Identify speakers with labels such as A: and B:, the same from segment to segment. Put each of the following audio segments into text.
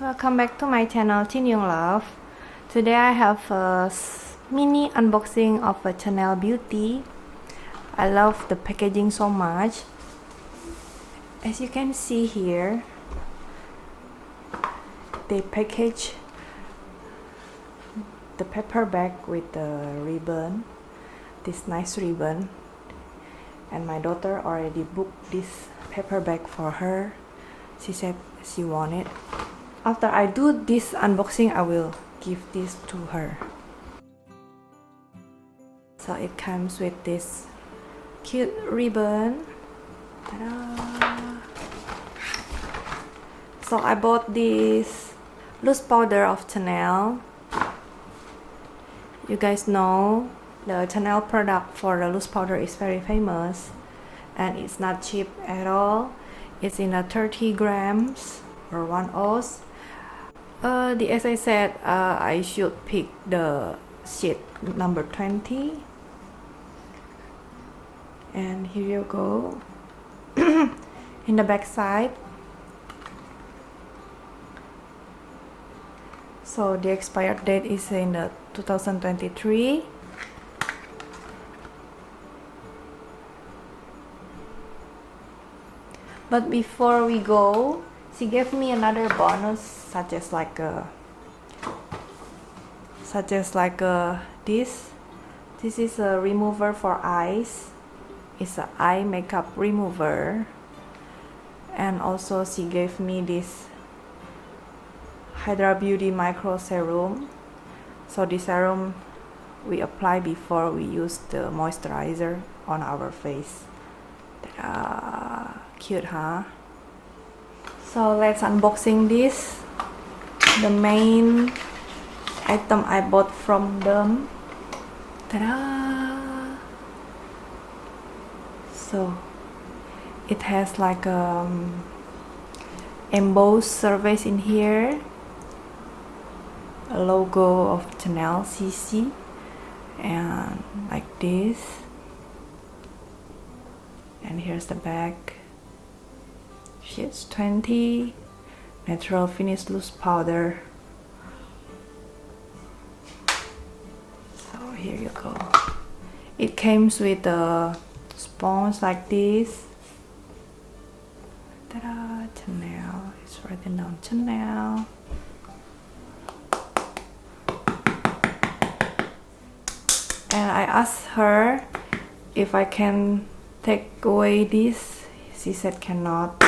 A: Welcome back to my channel CinYungLove. Today I have a mini unboxing of a Chanel Beauty. I love the packaging so much. As you can see here, they package the paper bag with the ribbon, this nice ribbon, and my daughter already booked this paper bag for her. She said she wanted. After I do this unboxing, I will give this to her. So it comes with this cute ribbon. Ta-da! So I bought this loose powder of Chanel. You guys know the Chanel product for the loose powder is very famous, and it's not cheap at all. It's in a 30 grams or 1 ounce. As I said, I should pick the shade number 20. And here you go. In the back side. So the expired date is in the 2023. But before we go, she gave me another bonus, such as this. This is a remover for eyes. It's an eye makeup remover. And also she gave me this Hydra Beauty Micro Serum. So this serum we apply before we use the moisturizer on our face. Ta-da! Cute, huh? So let's unboxing this. The main item I bought from them. Ta-da! So it has like embossed surface in here, a logo of Chanel CC, and like this. And here's the back. Shades 20 natural finish loose powder. So here you go. It comes with a sponge like this. Ta-da! Chanel. It's written down Chanel. And I asked her if I can take away this. She said cannot.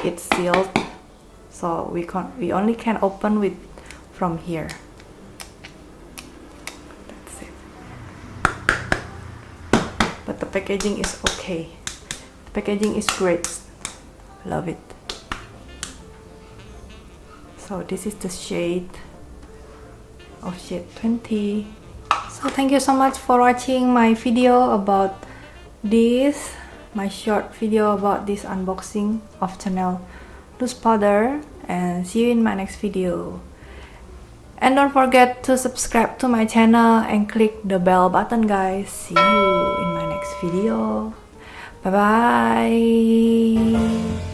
A: It's sealed, so we only can open with from here. That's it. But the packaging is okay. The packaging is great. Love it. So this is the shade of shade 20. So thank you so much for watching my video about this. My short video about this unboxing of Chanel loose powder, and see you in my next video. And don't forget to subscribe to my channel and click the bell button, guys. See you in my next video. Bye bye.